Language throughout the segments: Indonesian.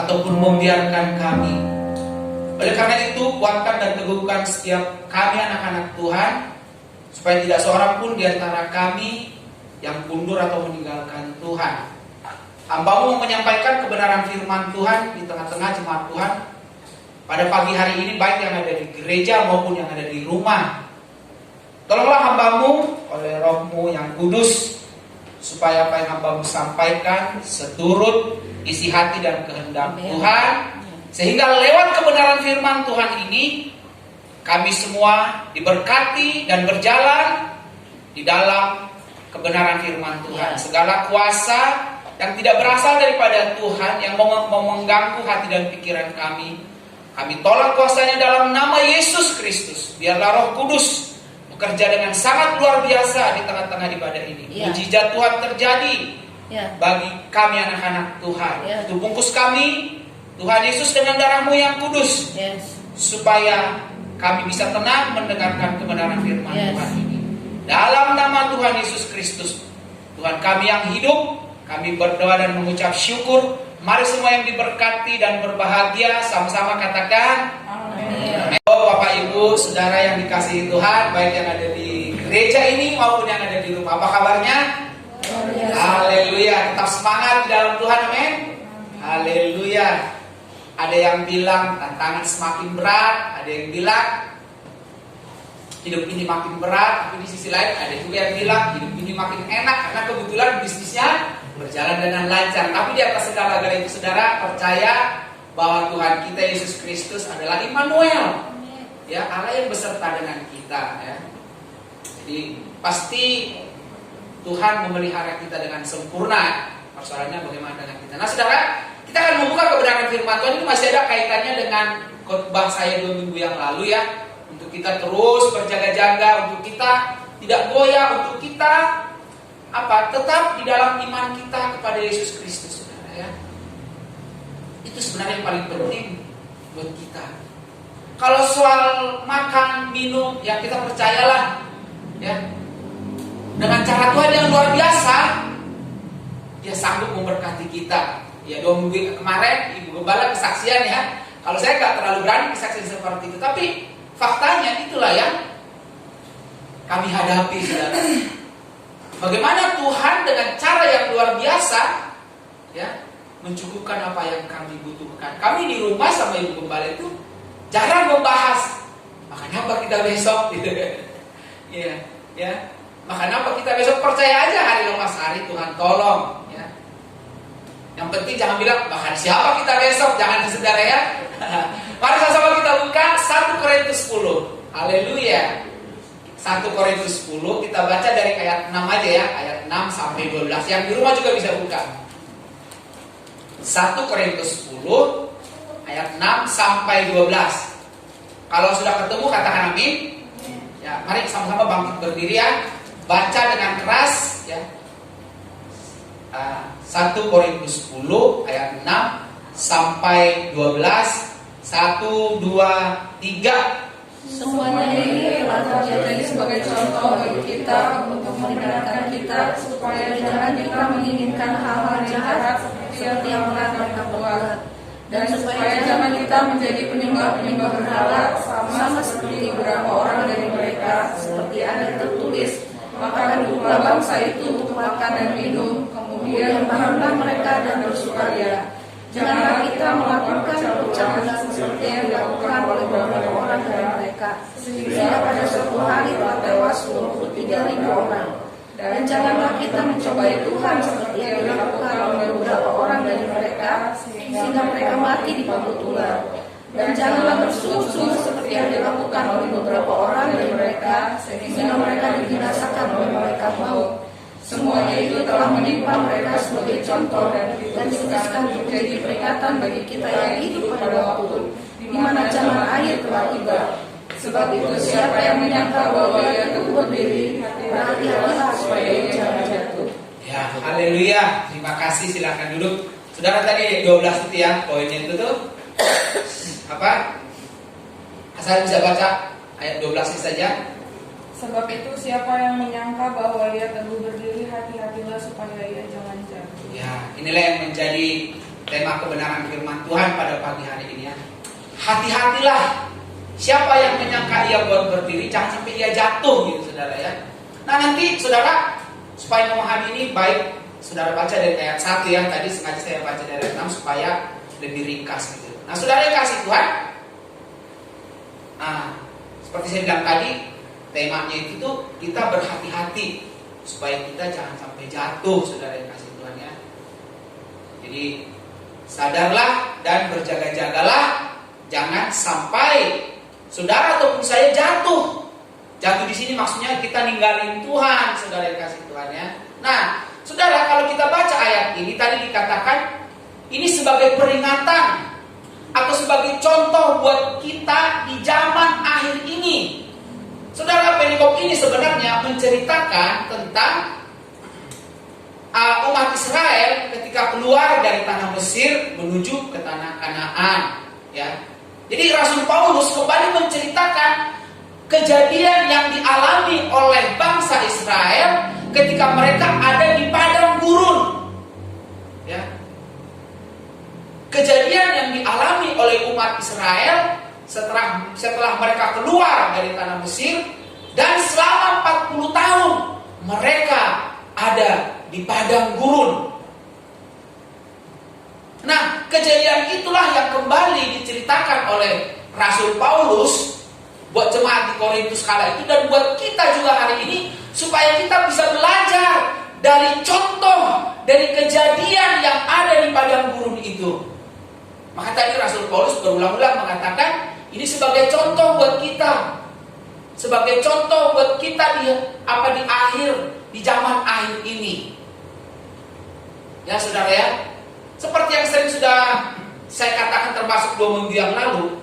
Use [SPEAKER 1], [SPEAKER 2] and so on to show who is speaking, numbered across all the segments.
[SPEAKER 1] ataupun membiarkan kami. Oleh karena itu, kuatkan dan teguhkan setiap kami anak-anak Tuhan, supaya tidak seorang pun di antara kami yang mundur atau meninggalkan Tuhan. Hamba-Mu menyampaikan kebenaran firman Tuhan di tengah-tengah jemaat Tuhan pada pagi hari ini, baik yang ada di gereja maupun yang ada di rumah. Tolonglah hamba-Mu oleh Roh-Mu yang kudus, supaya apa yang hamba-Mu sampaikan seturut isi hati dan kehendak Tuhan, sehingga lewat kebenaran firman Tuhan ini kami semua diberkati dan berjalan di dalam kebenaran firman Tuhan. Segala kuasa yang tidak berasal daripada Tuhan, yang mengganggu hati dan pikiran kami tolak kuasanya dalam nama Yesus Kristus. Biarlah Roh Kudus bekerja dengan sangat luar biasa di tengah-tengah ibadah ini. Mujizat Tuhan terjadi bagi kami anak-anak Tuhan. Itu bungkus kami, Tuhan Yesus, dengan darah-Mu yang kudus, supaya kami bisa tenang mendengarkan kebenaran firman Tuhan ini. Dalam nama Tuhan Yesus Kristus, Tuhan kami yang hidup, kami berdoa dan mengucap syukur. Mari semua yang diberkati dan berbahagia sama-sama katakan amin. Bapak Ibu Saudara yang dikasihi Tuhan, baik yang ada di gereja ini maupun yang ada di rumah, apa kabarnya? Haleluya. Tetap semangat di dalam Tuhan, amin. Haleluya. Ada yang bilang tantangan semakin berat, ada yang bilang hidup ini makin berat, tapi di sisi lain ada juga yang bilang hidup ini makin enak karena kebetulan bisnisnya berjalan dengan lancar. Tapi di atas segala-galanya itu, saudara, percaya bahwa Tuhan kita Yesus Kristus adalah Immanuel, ya, Allah yang beserta dengan kita, ya. Jadi pasti Tuhan memelihara kita dengan sempurna. Persoalannya bagaimana dengan kita. Nah, saudara, kita akan membuka kebenaran firman Tuhan. Ini masih ada kaitannya dengan khotbah saya 2 minggu yang lalu, ya. Untuk kita terus berjaga-jaga, untuk kita tidak goyah, untuk kita tetap di dalam iman kita kepada Yesus Kristus, saudara, ya. Itu sebenarnya yang paling penting buat kita. Kalau soal makan, minum, ya kita percayalah, ya, dengan cara Tuhan yang luar biasa, Dia sanggup memberkati kita. Ya, 2 minggu kemarin Ibu Gembala kesaksian, ya. Kalau saya nggak terlalu berani kesaksian seperti itu, tapi faktanya itulah yang kami hadapi, saudara. Bagaimana Tuhan dengan cara yang luar biasa, ya, mencukupkan apa yang kami butuhkan. Kami di rumah sama Ibu Gembala itu jarang membahas makan apa kita besok, gitu kan. Ya. Makan apa kita besok, percaya aja hari lepas hari Tuhan tolong, ya. Yang penting jangan bilang makan siapa kita besok, jangan, saudara, ya. Mari sama-sama kita buka 1 Korintus 10. Haleluya. 1 Korintus 10, kita baca dari ayat 6 aja, ya. Ayat 6 sampai 12. Yang di rumah juga bisa buka. 1 Korintus 10 ayat 6 sampai 12. Kalau sudah ketemu katakan amin. Ya, mari sama-sama bangkit berdiri, ya. Baca dengan keras, ya. 1 Korintus 10 ayat 6 sampai 12. 1, 2, 3.
[SPEAKER 2] Semuanya ini telah terjadi sebagai contoh bagi kita untuk memperingatkan kita supaya jangan kita menginginkan hal-hal jahat seperti yang telah mereka buat, dan supaya jangan kita menjadi penyembah-penyembah berhala sama seperti beberapa orang dari mereka, seperti ada tertulis, maka duduklah bangsa itu untuk makan dan minum, kemudian makanlah mereka dan bersukaria. Janganlah kita melakukan ucapan seperti yang dilakukan oleh beberapa orang dari mereka, sehingga pada suatu hari telah tewas 23.000 orang. Dan janganlah kita mencobai Tuhan seperti yang dilakukan oleh beberapa orang dari mereka, sehingga mereka mati di batu tular. Dan janganlah bersungguh-sungguh seperti yang dilakukan oleh beberapa orang dari mereka, sehingga mereka dibinasakan oleh malaikat maut. Semuanya itu telah menimpa mereka sebagai contoh dan dituliskan untuk jadi peringatan bagi kita yang hidup pada waktu di mana zaman akhir telah tiba. Sebab itu siapa yang menyangka bahwa ia teguh berdiri, berhati-hatilah supaya ia jangan jatuh.
[SPEAKER 1] Ya, haleluya. Terima kasih, silakan duduk. Saudara, tadi 12 itu, ya, poinnya itu tuh apa? Asal bisa baca ayat 12 saja.
[SPEAKER 3] Sebab itu siapa yang menyangka bahwa ia teguh berdiri, hati-hatilah supaya ia jangan jatuh.
[SPEAKER 1] Ya, inilah yang menjadi tema kebenaran firman Tuhan pada pagi hari ini ya. Hati-hatilah, siapa yang menyangka ia buat berdiri, jangan sampai ia jatuh gitu saudara ya. Nah nanti saudara, supaya memahami ini baik saudara baca dari ayat 1 ya. Tadi sengaja saya baca dari ayat 6 supaya lebih ringkas gitu. Nah saudara yang kasih Tuhan, nah seperti saya bilang tadi, temanya itu tuh kita berhati-hati supaya kita jangan sampai jatuh saudara yang kasih Tuhan ya. Jadi sadarlah dan berjaga-jagalah, jangan sampai saudara ataupun saya jatuh. Jatuh di sini maksudnya kita ninggalin Tuhan, saudara yang kasih Tuhan ya. Nah, saudara kalau kita baca ayat ini tadi dikatakan ini sebagai peringatan atau sebagai contoh buat kita di zaman akhir ini. Saudara, perikop ini sebenarnya menceritakan tentang umat Israel ketika keluar dari tanah Mesir menuju ke tanah Kanaan ya. Jadi Rasul Paulus kembali menceritakan kejadian yang dialami oleh bangsa Israel ketika mereka ada di padang gurun ya. Kejadian yang dialami oleh umat Israel setelah mereka keluar dari tanah Mesir dan selama 40 tahun mereka ada di padang gurun. Nah, kejadian itulah yang kembali diceritakan oleh Rasul Paulus buat jemaat di Korintus kala itu dan buat kita juga hari ini supaya kita bisa belajar dari contoh dari kejadian yang ada di padang gurun itu. Maka tadi Rasul Paulus berulang-ulang mengatakan ini sebagai contoh buat kita, sebagai contoh buat kita di zaman akhir ini. Ya saudara ya, seperti yang sering sudah saya katakan termasuk 2 minggu yang lalu,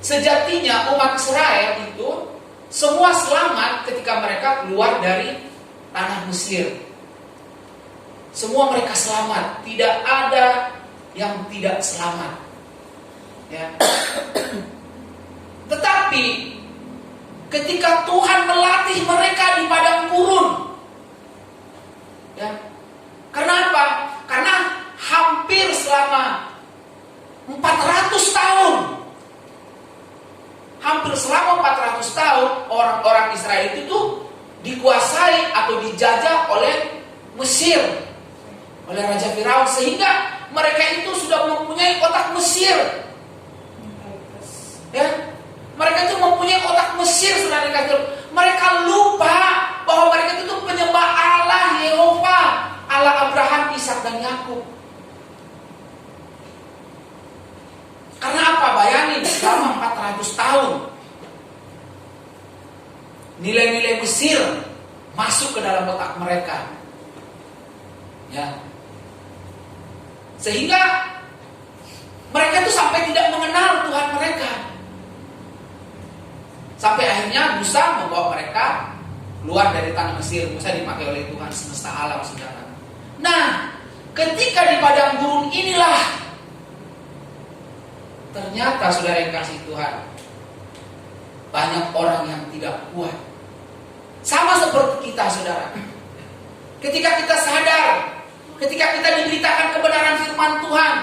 [SPEAKER 1] sejatinya umat Israel itu semua selamat ketika mereka keluar dari tanah Mesir. Semua mereka selamat, tidak ada yang tidak selamat. Ya. Tetapi ketika Tuhan melatih mereka di padang gurun, ya. Kenapa? Karena hampir selama 400 tahun, hampir selama 400 tahun orang-orang Israel itu tuh dikuasai atau dijajah oleh Mesir, oleh Raja Firaun, sehingga mereka itu sudah mempunyai otak Mesir. Ya, mereka itu mempunyai otak Mesir, saudara kasih. Mereka lupa bahwa mereka itu penyembah Allah Yehova, Allah Abraham, Ishak dan Yakub. Karena apa? Bayangin selama 400 tahun nilai-nilai Mesir masuk ke dalam otak mereka. Ya. Sehingga mereka itu sampai tidak mengenal Tuhan mereka. Sampai akhirnya Musa membawa mereka keluar dari tanah Mesir. Musa dipakai oleh Tuhan semesta alam, saudara. Nah, ketika di padang gurun inilah ternyata saudara yang kasih Tuhan, banyak orang yang tidak kuat. Sama seperti kita, saudara. Ketika kita sadar, ketika kita diberitakan kebenaran firman Tuhan,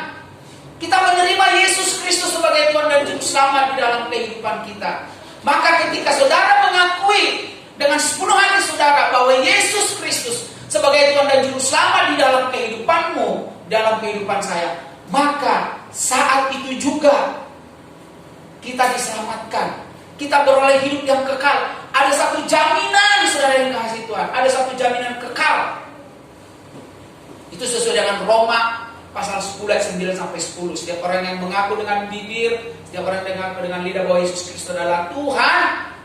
[SPEAKER 1] kita menerima Yesus Kristus sebagai Tuhan dan Juru Selamat di dalam kehidupan kita. Maka ketika saudara mengakui dengan sepenuh hati saudara bahwa Yesus Kristus sebagai Tuhan dan Juru Selamat di dalam kehidupanmu, dalam kehidupan saya, maka saat itu juga kita diselamatkan. Kita beroleh hidup yang kekal. Ada satu jaminan, saudara yang kasih Tuhan. Ada satu jaminan kekal. Itu sesuai dengan Roma pasal 10 ayat 9 sampai 10. Setiap orang yang mengaku dengan bibir, setiap orang yang mengaku dengan lidah bahwa Yesus Kristus adalah Tuhan,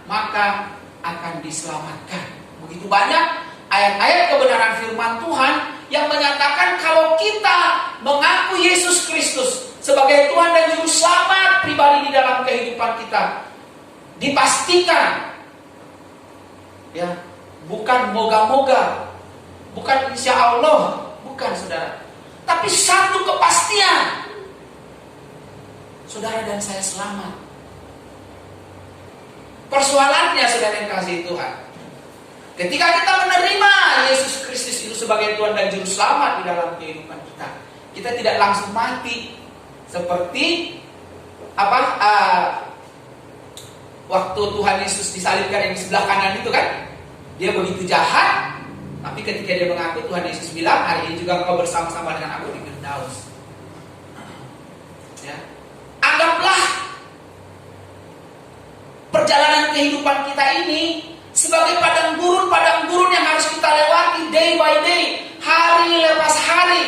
[SPEAKER 1] maka akan diselamatkan. Begitu banyak ayat-ayat kebenaran firman Tuhan yang menyatakan kalau kita mengaku Yesus Kristus sebagai Tuhan dan Juru Selamat pribadi di dalam kehidupan kita, dipastikan, ya, bukan moga-moga, bukan insya Allah, bukan saudara, tapi satu kepastian, saudara dan saya selamat. Persoalannya, saudara yang kasih Tuhan, ketika kita menerima Yesus Kristus itu sebagai Tuhan dan Juru Selamat di dalam kehidupan kita, kita tidak langsung mati. Seperti waktu Tuhan Yesus disalibkan yang di sebelah kanan itu kan, dia begitu jahat, tapi ketika dia mengaku, Tuhan Yesus bilang, hari ini juga engkau bersama-sama dengan aku di Firdaus. Ya. Anggaplah perjalanan kehidupan kita ini sebagai padang gurun yang harus kita lewati day by day, hari lepas hari.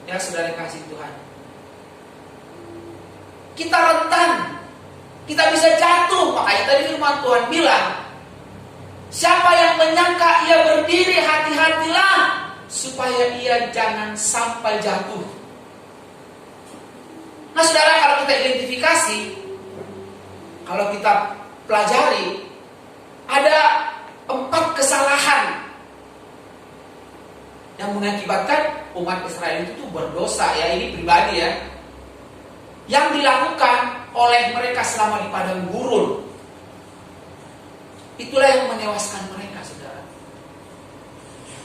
[SPEAKER 1] Ya, saudara kasih Tuhan, kita rentan, kita bisa jatuh. Makanya tadi firman Tuhan bilang, siapa yang menyangka ia berdiri, hati-hatilah supaya ia jangan sampai jatuh. Nah saudara, kalau kita identifikasi, kalau kita pelajari, ada 4 kesalahan yang mengakibatkan umat Israel itu tuh berdosa. Ya, ini pribadi ya, yang dilakukan oleh mereka selama di padang gurun. Itulah yang menewaskan mereka, saudara.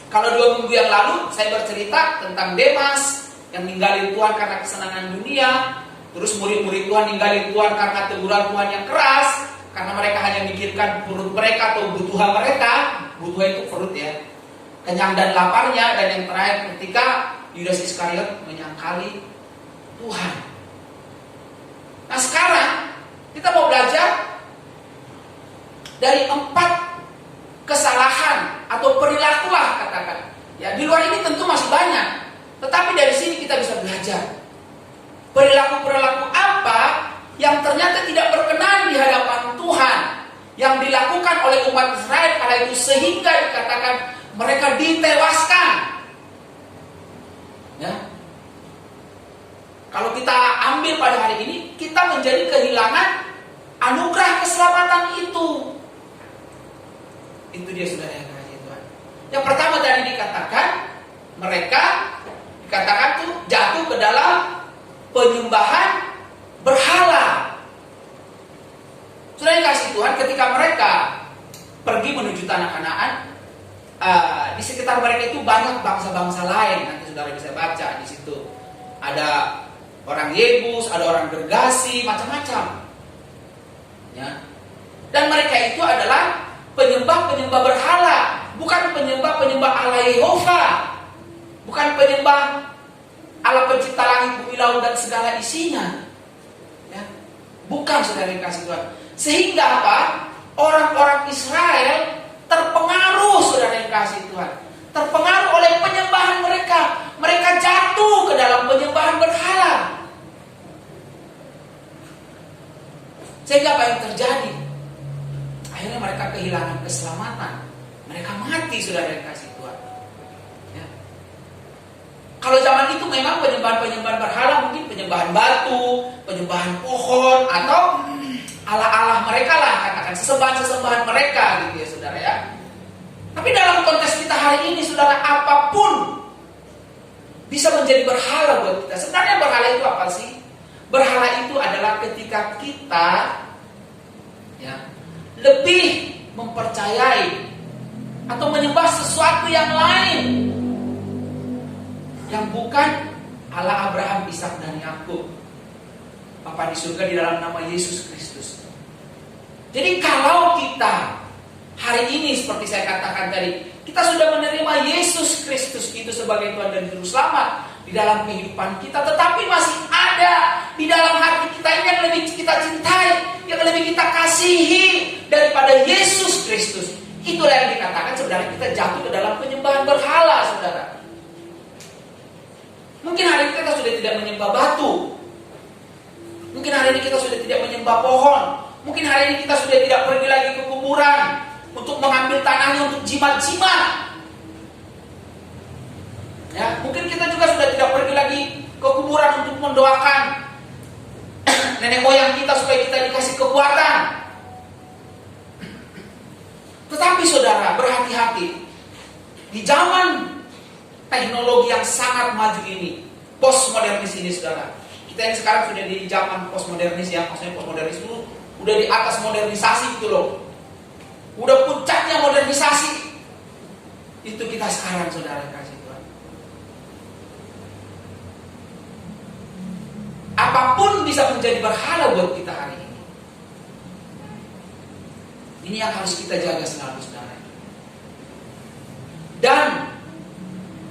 [SPEAKER 1] Kalau 2 minggu yang lalu saya bercerita tentang Demas yang ninggalin Tuhan karena kesenangan dunia. Terus murid-murid Tuhan ninggalin Tuhan karena teguran Tuhan yang keras, karena mereka hanya mikirkan perut mereka atau kebutuhan mereka. Kebutuhan itu perut ya, kenyang dan laparnya. Dan yang terakhir ketika Yudas Iskariot menyangkali Tuhan. Nah sekarang kita mau belajar dari 4 kesalahan atau perilaku lah katakan. Ya, di luar ini tentu masih banyak, tetapi dari sini kita bisa belajar perilaku-perilaku apa yang ternyata tidak berkenan di hadapan Tuhan yang dilakukan oleh umat Israel kala itu, sehingga dikatakan mereka ditewaskan. Ya. Kalau kita ambil pada hari ini, kita menjadi kehilangan anugerah keselamatan itu. Itu dia saudara yang kasih Tuhan. Yang pertama tadi dikatakan, mereka dikatakan tuh jatuh ke dalam penyembahan berhala. Saudara yang kasih Tuhan, ketika mereka pergi menuju tanah Kanaan, di sekitar mereka itu banyak bangsa-bangsa lain. Nanti saudara bisa baca di situ. Ada orang Yebus, ada orang Gergasi, macam-macam. Ya. Dan mereka itu adalah penyembah-penyembah berhala, bukan penyembah-penyembah Allah Yehova, bukan penyembah Allah pencipta langit, bumi, laut dan segala isinya. Ya. Bukan, saudara yang kasih Tuhan. Sehingga apa? Orang-orang Israel terpengaruh, saudara yang kasih Tuhan, terpengaruh oleh penyembahan mereka. Mereka jatuh ke dalam penyembahan berhala. Sehingga apa yang terjadi? Akhirnya mereka kehilangan keselamatan. Mereka mati, saudara yang kasih Tuhan. Ya. Kalau zaman itu memang penyembahan-penyembahan berhala, mungkin penyembahan batu, penyembahan pohon, atau Allah-Allah mereka lah, katakan sesembahan-sesembahan mereka gitu ya saudara ya. Tapi dalam konteks kita hari ini, saudara, apapun bisa menjadi berhala buat kita. Sebenarnya berhala itu apa sih? Berhala itu adalah ketika kita ya lebih mempercayai atau menyembah sesuatu yang lain yang bukan Allah Abraham, Ishak dan Yakub, Bapa di surga di dalam nama Yesus Kristus. Jadi kalau kita hari ini seperti saya katakan tadi, kita sudah menerima Yesus Kristus itu sebagai Tuhan dan Juru Selamat di dalam kehidupan kita, tetapi masih ada di dalam hati kita ini yang lebih kita cintai, yang lebih kita kasihi daripada Yesus Kristus. Itulah yang dikatakan saudara, kita jatuh ke dalam penyembahan berhala, saudara. Mungkin hari ini kita sudah tidak menyembah batu, mungkin hari ini kita sudah tidak menyembah pohon, mungkin hari ini kita sudah tidak pergi lagi ke kuburan untuk mengambil tanahnya untuk jimat-jimat. Ya, mungkin kita juga sudah tidak pergi lagi ke kuburan untuk mendoakan nenek moyang kita supaya kita dikasih kekuatan. Tetapi saudara, berhati-hati. Di zaman teknologi yang sangat maju ini, postmodernis ini saudara, kita yang sekarang sudah di zaman postmodernis ya, maksudnya postmodernis itu udah di atas modernisasi gitu loh, udah puncaknya modernisasi. Itu kita sekarang saudara kasih Tuhan. apapun bisa menjadi berhala buat kita hari ini. Ini yang harus kita jaga selalu, saudara. Dan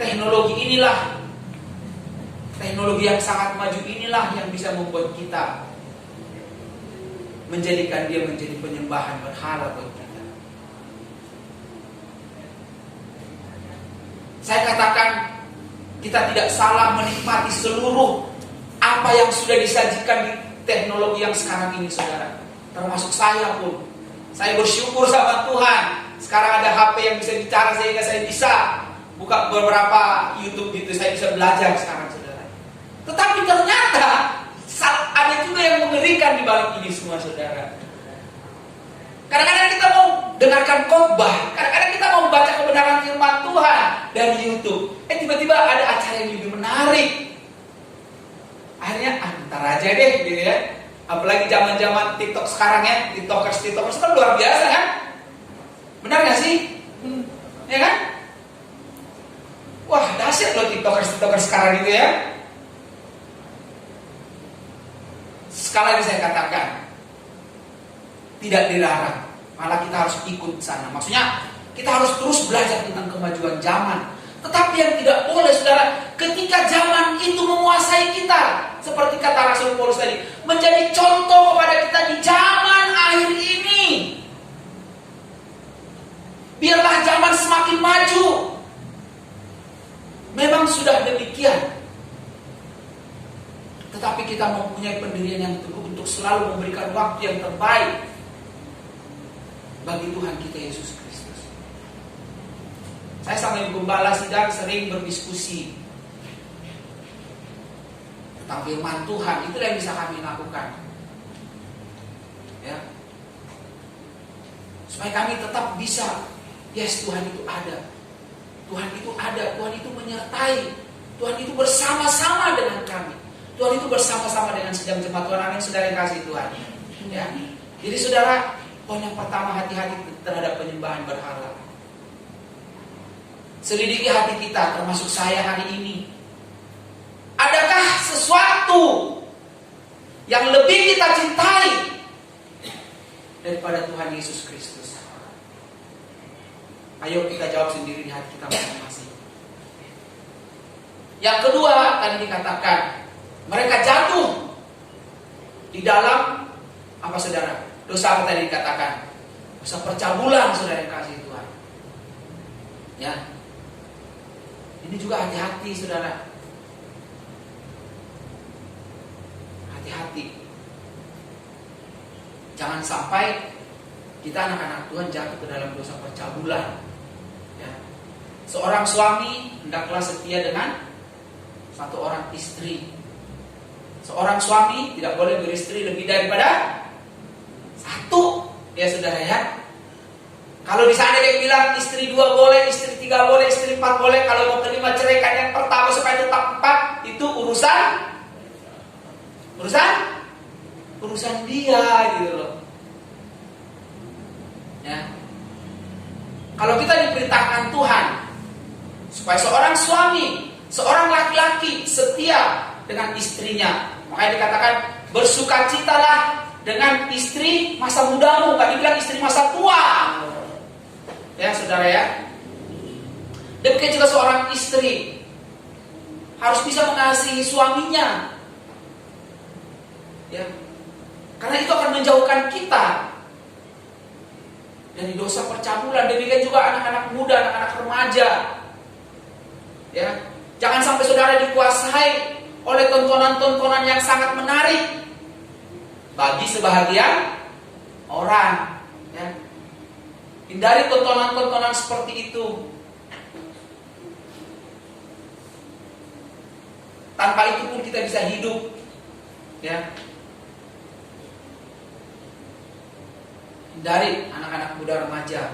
[SPEAKER 1] teknologi inilah, teknologi yang sangat maju inilah yang bisa membuat kita menjadikan dia menjadi penyembahan berhala buat kita. Saya katakan, kita tidak salah menikmati seluruh apa yang sudah disajikan di teknologi yang sekarang ini, saudara. Termasuk saya pun. Saya bersyukur sama Tuhan. Sekarang ada HP yang bisa bicara sehingga saya bisa buka beberapa YouTube gitu. Saya bisa belajar sekarang, saudara. Tetapi ternyata ada juga yang mengerikan di balik ini semua, saudara. Kadang-kadang kita mau dengarkan khotbah, kadang-kadang kita mau baca kebenaran firman Tuhan dari YouTube. Tiba-tiba ada acara yang lebih menarik. Akhirnya, ntar aja deh, gitu ya. Apalagi zaman-zaman TikTok sekarang ya, TikTokers kan luar biasa kan? Benar gak sih? Ya kan? Wah, dahsyat loh TikTokers sekarang itu ya. Sekali lagi saya katakan, tidak dilarang, malah kita harus ikut sana. Maksudnya kita harus terus belajar tentang kemajuan zaman. Tetapi yang tidak boleh, saudara, ketika zaman itu menguasai kita, seperti kata Rasul Paulus tadi, menjadi contoh kepada kita di zaman akhir ini. Biarlah zaman semakin maju. Memang sudah demikian. Tetapi kita mempunyai pendirian yang teguh untuk selalu memberikan waktu yang terbaik bagi Tuhan kita Yesus Kristus. Saya sama Ibu Gembala sidang sering berdiskusi tentang firman Tuhan. Itulah yang bisa kami lakukan, ya, supaya kami tetap bisa, yes, Tuhan itu ada, Tuhan itu ada, Tuhan itu menyertai, Tuhan itu bersama-sama dengan kami, Tuhan itu bersama-sama dengan sedang jemaat Tuhan. Amin, saudara yang kasih Tuhan, ya. Jadi saudara, poin yang pertama, hati-hati terhadap penyembahan berhala. Selidiki hati kita, termasuk saya hari ini. Adakah sesuatu yang lebih kita cintai daripada Tuhan Yesus Kristus? Ayo kita jawab sendiri di hati kita masing-masing. Yang kedua, tadi dikatakan, mereka jatuh di dalam apa, saudara? Dosa apa tadi dikatakan? Dosa percabulan, saudara yang kasih Tuhan. Ya. Ini juga hati-hati, saudara. Hati-hati. Jangan sampai kita anak-anak Tuhan jatuh ke dalam dosa percabulan. Ya. Seorang suami hendaklah setia dengan satu orang istri. Seorang suami tidak boleh beristri lebih daripada satu. Ya, saudara ya. Kalau di sana dia bilang istri 2 boleh, istri 3 boleh, istri 4 boleh. Kalau mau kelima ceraikan yang pertama supaya tetap 4. Itu urusan dia, gitu loh. Ya. Kalau kita diperintahkan Tuhan supaya seorang suami, seorang laki-laki setia dengan istrinya, makanya dikatakan bersukacitalah dengan istri masa mudamu, bukan dibilang istri masa tua. Ya, saudara ya. Demikian juga seorang istri harus bisa mengasihi suaminya. Ya. Karena itu akan menjauhkan kita dari dosa percabulan. Demikian juga anak-anak muda, anak-anak remaja. Ya. Jangan sampai saudara dikuasai oleh tontonan-tontonan yang sangat menarik bagi sebahagian orang. Ya. Hindari tontonan-tontonan seperti itu. Tanpa itu pun kita bisa hidup. Ya. Hindari anak-anak muda remaja.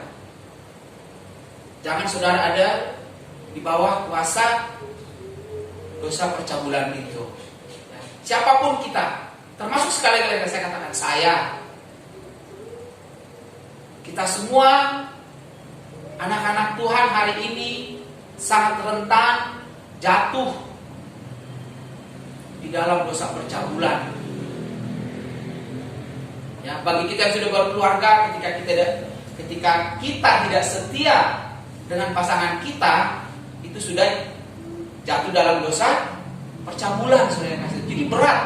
[SPEAKER 1] Jangan saudara ada di bawah kuasa dosa percabulan itu. Ya. Siapapun kita, termasuk sekali-kali saya katakan saya, kita semua anak-anak Tuhan hari ini sangat rentan jatuh di dalam dosa percabulan. Ya, bagi kita yang sudah berkeluarga, ketika kita tidak setia dengan pasangan kita, itu sudah jatuh dalam dosa percabulan, saudara yang kasih. Jadi berat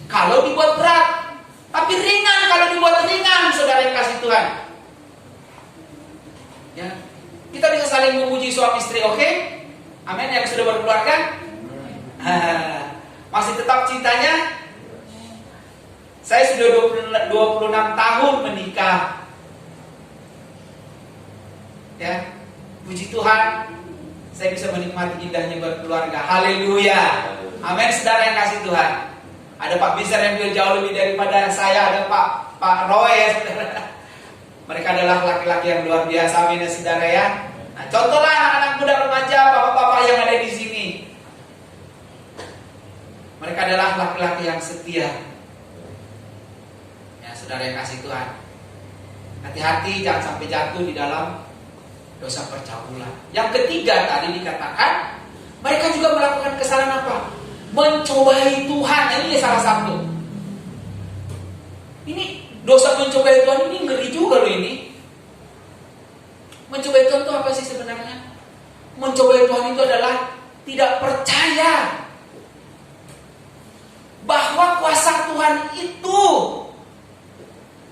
[SPEAKER 1] kalau dibuat berat, tapi ringan kalau dibuat ringan, saudara yang kasih Tuhan. Ya, kita bisa saling memuji suami istri, oke? Amin. Yang sudah berkeluarga, masih tetap cintanya. Saya sudah 26 tahun menikah. Ya, puji Tuhan, saya bisa menikmati indahnya berkeluarga. Haleluya. Amin, saudara yang kasih Tuhan. Ada Pak Biser yang jauh lebih daripada saya, ada Pak Roy ya, saudara. Mereka adalah laki-laki yang luar biasa, amin ya saudara ya. Nah, contohlah anak-anak muda remaja, bapak-bapak yang ada di sini. Mereka adalah laki-laki yang setia. Ya, saudara yang kasih Tuhan. Hati-hati jangan sampai jatuh di dalam dosa percabulan. Yang ketiga tadi dikatakan, mereka juga melakukan kesalahan apa? Mencobai Tuhan. Ini salah satu. Ini dosa mencobai Tuhan ini ngeri juga loh ini. Mencobai Tuhan itu apa sih sebenarnya? Mencobai Tuhan itu adalah tidak percaya bahwa kuasa Tuhan itu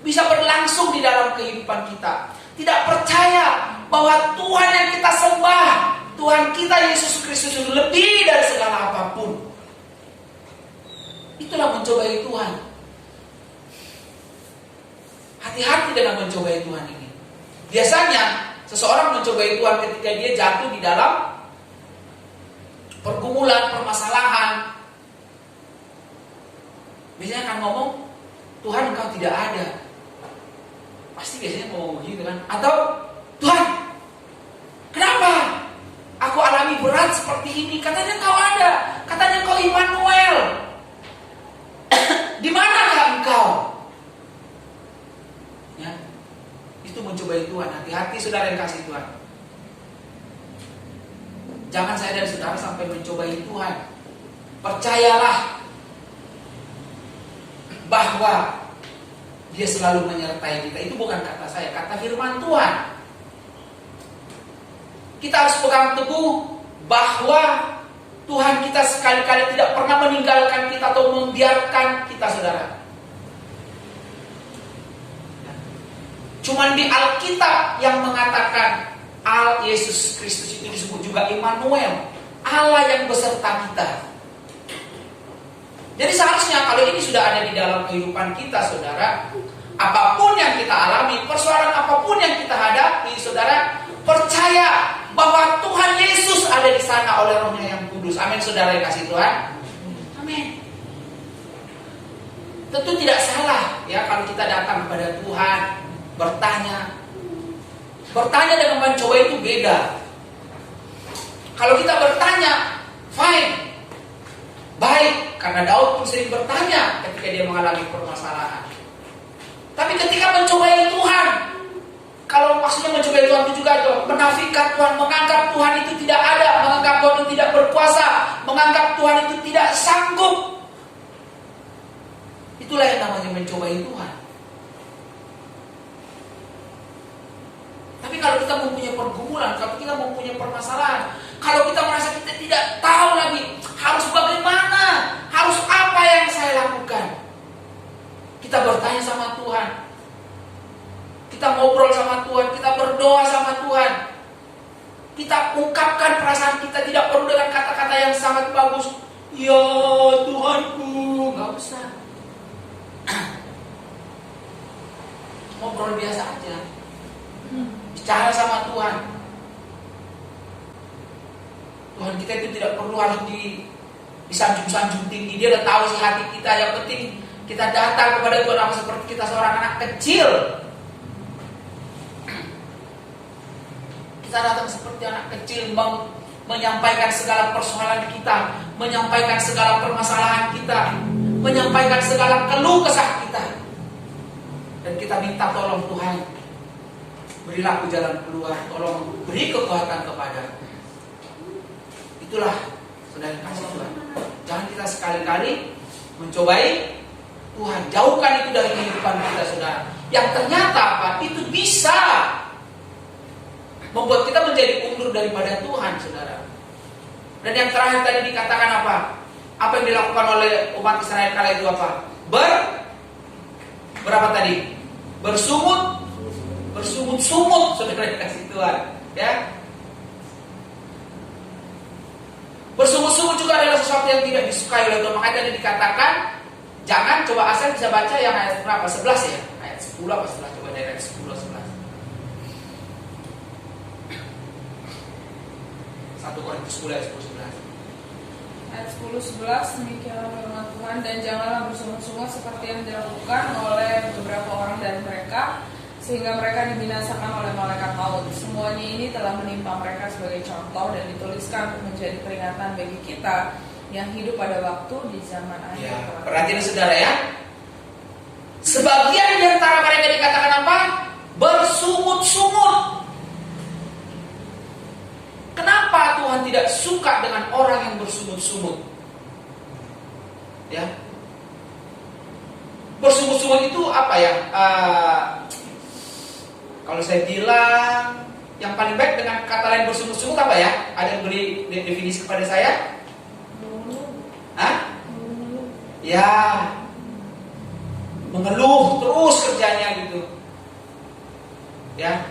[SPEAKER 1] bisa berlangsung di dalam kehidupan kita. Tidak percaya bahwa Tuhan yang kita sembah, Tuhan kita Yesus Kristus itu lebih dari segala apapun. Itulah mencobai Tuhan. Hati-hati dengan mencobai Tuhan ini. Biasanya seseorang mencobai Tuhan ketika dia jatuh di dalam pergumulan, permasalahan. Biasanya akan ngomong, Tuhan engkau tidak ada. Pasti biasanya ngomong begitu kan. Atau, Tuhan, kenapa aku alami berat seperti ini? Katanya engkau ada. Katanya engkau Immanuel. Di manakah engkau? Ya, itu mencobai Tuhan. Hati-hati saudara yang kasih Tuhan. Jangan saya dan saudara sampai mencobai Tuhan. Percayalah bahwa Dia selalu menyertai kita. Itu bukan kata saya, kata firman Tuhan. Kita harus pegang teguh bahwa Tuhan kita sekali-kali tidak pernah meninggalkan kita atau membiarkan kita, saudara. Cuman di Alkitab yang mengatakan Yesus Kristus itu disebut juga Immanuel, Allah yang beserta kita. Jadi seharusnya kalau ini sudah ada di dalam kehidupan kita, saudara, apapun yang kita alami, persoalan apapun yang kita hadapi, saudara, percaya bahwa Tuhan Yesus ada di sana oleh Roh-Nya yang kudus. Amin, saudara yang kasih Tuhan. Amin. Tentu tidak salah ya kalau kita datang kepada Tuhan bertanya. Bertanya dengan mencoba itu beda. Kalau kita bertanya, fine, baik, karena Daud pun sering bertanya ketika dia mengalami permasalahan. Tapi ketika mencobai Tuhan, kalau maksudnya mencobai Tuhan itu juga menafikan Tuhan, menganggap Tuhan itu tidak ada, menganggap Tuhan itu tidak berkuasa, menganggap Tuhan itu tidak sanggup. Itulah yang namanya mencobai Tuhan. Tapi kalau kita mempunyai pergumulan, kalau kita mempunyai permasalahan, kalau kita merasa kita tidak tahu lagi harus bagaimana, harus apa yang saya lakukan, kita bertanya sama Tuhan, kita ngobrol sama Tuhan, kita berdoa sama Tuhan, kita ungkapkan perasaan kita, tidak perlu dengan kata-kata yang sangat bagus. Ya Tuhanku, nggak usah. Ngobrol biasa aja, bicara sama Tuhan. Tuhan kita itu tidak perlu harus disanjung-sanjung tinggi. Dia udah tahu sih hati kita. Yang penting kita datang kepada Tuhan apa seperti kita seorang anak kecil. Kita datang seperti anak kecil, menyampaikan segala persoalan kita, menyampaikan segala permasalahan kita, menyampaikan segala keluh kesah kita. Dan kita minta tolong Tuhan, berilah aku jalan keluar, tolong beri kekuatan kepada. Itulah Saudara yang kasih Tuhan, jangan kita sekali-kali mencobai Tuhan. Jauhkan itu dari kehidupan kita, saudara. Yang ternyata apa? Itu bisa membuat kita menjadi undur daripada Tuhan, saudara. Dan yang terakhir tadi dikatakan apa? Apa yang dilakukan oleh umat Israel kala itu apa? Berapa tadi? Bersungut-sungut, saudara dikasih Tuhan, ya. Bersungut-sungut juga adalah sesuatu yang tidak disukai oleh Tuhan. Makanya tadi dikatakan, jangan, coba Asal bisa baca yang ayat berapa? 11 ya? Ayat 10 apa 11? Coba dari ayat 10, 11. 1 Korintus 10 ayat 10, 11.
[SPEAKER 3] Ayat 10-11, demikianlah firman Tuhan, dan janganlah bersungut-sungut seperti yang dilakukan oleh beberapa orang dari mereka, sehingga mereka dibinasakan oleh malaikat maut. Semuanya ini telah menimpa mereka sebagai contoh dan dituliskan untuk menjadi peringatan bagi kita yang hidup pada waktu di zaman akhir.
[SPEAKER 1] Ya, perhatian saudara ya. Sebagian di antara mereka dikatakan apa? Bersungut-sungut. Kenapa Tuhan tidak suka dengan orang yang bersungut-sungut? Ya. Bersungut-sungut itu apa ya? Kalau saya bilang yang paling baik dengan kata lain bersungut-sungut apa ya? Ada yang beri definisi kepada saya? Hah? Ya, mengeluh terus kerjanya gitu. Ya.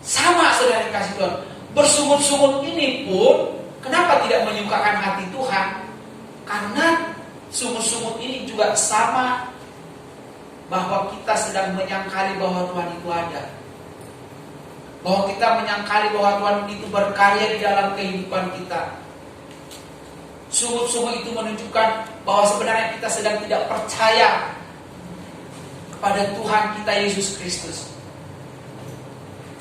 [SPEAKER 1] Sama saudara yang kasih Tuhan. Bersungut-sungut ini pun kenapa tidak menyukakan hati Tuhan? Karena sungut-sungut ini juga sama, bahwa kita sedang menyangkali bahwa Tuhan itu ada. Bahwa kita menyangkali bahwa Tuhan itu berkarya di dalam kehidupan kita. Sungut-sungut itu menunjukkan bahwa sebenarnya kita sedang tidak percaya kepada Tuhan kita Yesus Kristus.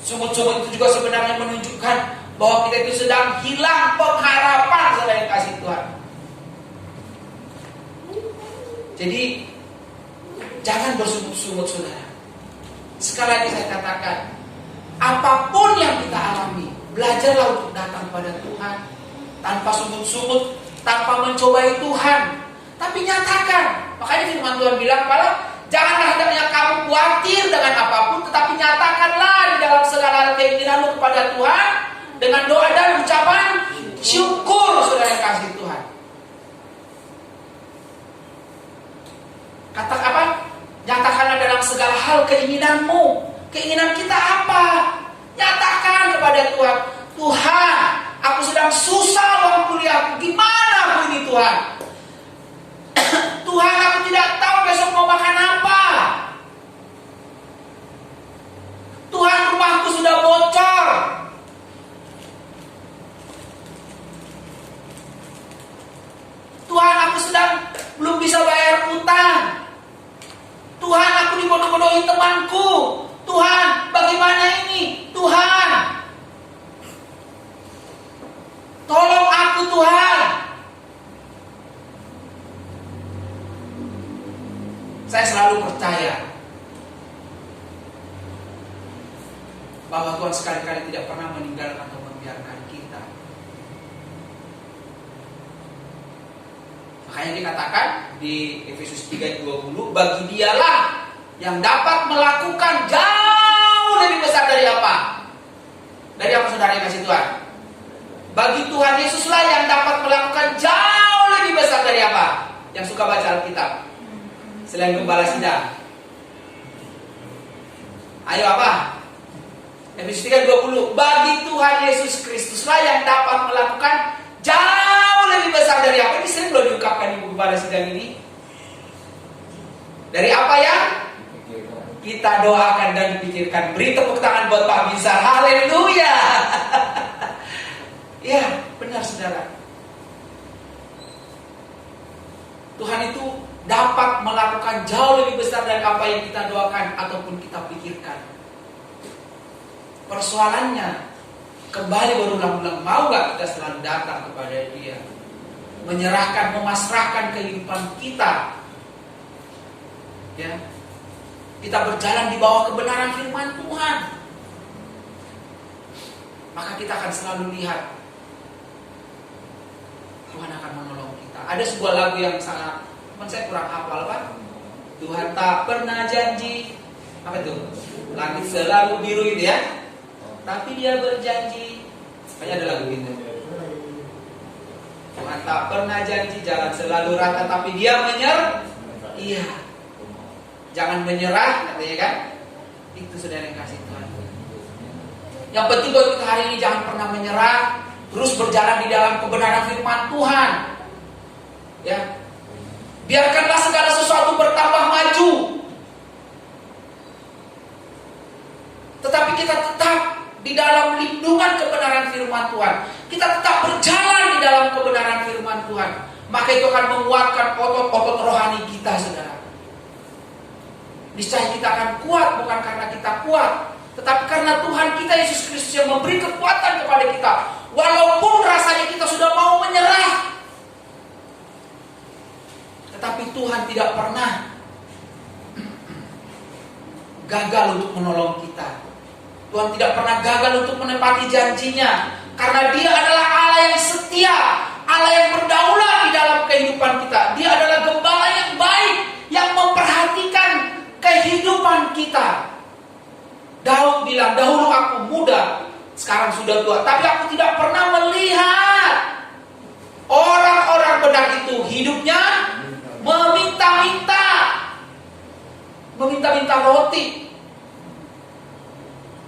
[SPEAKER 1] Sungut-sungut itu juga sebenarnya menunjukkan bahwa kita itu sedang hilang pengharapan selain kasih Tuhan. Jadi jangan bersungut-sungut, saudara. Sekali lagi saya katakan, apapun yang kita alami, belajarlah untuk datang pada Tuhan tanpa sungut-sungut, tanpa mencobai Tuhan, tapi nyatakan. Makanya firman Tuhan bilang, janganlah hendaknya kamu khawatir dengan apapun, tetapi nyatakanlah di dalam segala keinginanmu kepada Tuhan dengan doa dan ucapan syukur, saudara yang kasih Tuhan. Kata apa? Nyatakanlah dalam segala hal keinginanmu. Keinginan kita apa? Nyatakan kepada Tuhan. Tuhan, aku sedang susah uang kuliahku. Gimana aku ini Tuhan? Tuhan, aku tidak tahu besok mau makan apa. Tuhan, rumahku sudah bocor. Tuhan, aku sedang belum bisa bayar utang. Tuhan, aku dibodoh-bodohi temanku. Tuhan, bagaimana ini? Tuhan, tolong aku Tuhan. Saya selalu percaya bahwa Tuhan sekali-kali tidak pernah meninggalkan atau membiarkan kita. Makanya dikatakan di Efesus 3:20, bagi dialah yang dapat melakukan jauh lebih besar dari apa? Dari apa saudara yang kasih Tuhan? Bagi Tuhan Yesuslah yang dapat melakukan jauh lebih besar dari apa? Yang suka baca Alkitab selain gembala sidang. Ayo apa? Efesus 3:20, bagi Tuhan Yesus Kristuslah yang dapat melakukan jauh lebih besar dari apa? Ini sering loh diungkapkan di gembala sidang ini. Dari apa yang kita doakan dan pikirkan. Beri tepuk tangan buat Pak Bizar. Haleluya. Ya, benar saudara. Tuhan itu dapat melakukan jauh lebih besar dari apa yang kita doakan ataupun kita pikirkan. Persoalannya, kembali berulang-ulang, mau gak kita selalu datang kepada Dia, menyerahkan, memasrahkan kehidupan kita, ya, kita berjalan di bawah kebenaran firman Tuhan, maka kita akan selalu lihat Ada sebuah lagu yang sangat, saya kurang hafal Pak. Tuhan tak pernah janji, apa itu? Langit selalu biru itu ya. Tapi dia berjanji. Kayaknya ada lagu itu. Tuhan tak pernah janji, jalan selalu rata, tapi dia menyerah. Iya. Jangan menyerah, katanya kan? Itu saudara yang kasih Tuhan. Yang penting buat kita hari ini jangan pernah menyerah, terus berjalan di dalam kebenaran firman Tuhan. Ya. Biarkanlah segala sesuatu bertambah maju. Tetapi kita tetap di dalam lindungan kebenaran firman Tuhan. Kita tetap berjalan di dalam kebenaran firman Tuhan. Maka itu akan menguatkan otot-otot rohani kita, saudara. Niscaya kita akan kuat bukan karena kita kuat, tetapi karena Tuhan kita Yesus Kristus yang memberi kekuatan kepada kita. Walaupun rasanya kita sudah mau menyerah, tetapi Tuhan tidak pernah gagal untuk menolong kita. Tuhan tidak pernah gagal untuk menepati janjinya, karena Dia adalah Allah yang setia, Allah yang berdaulat di dalam kehidupan kita. Dia adalah gembala yang baik, yang memperhatikan kehidupan kita. Daud bilang, dahulu aku muda, sekarang sudah tua, tapi aku tidak pernah melihat orang-orang benar itu hidupnya meminta-minta roti.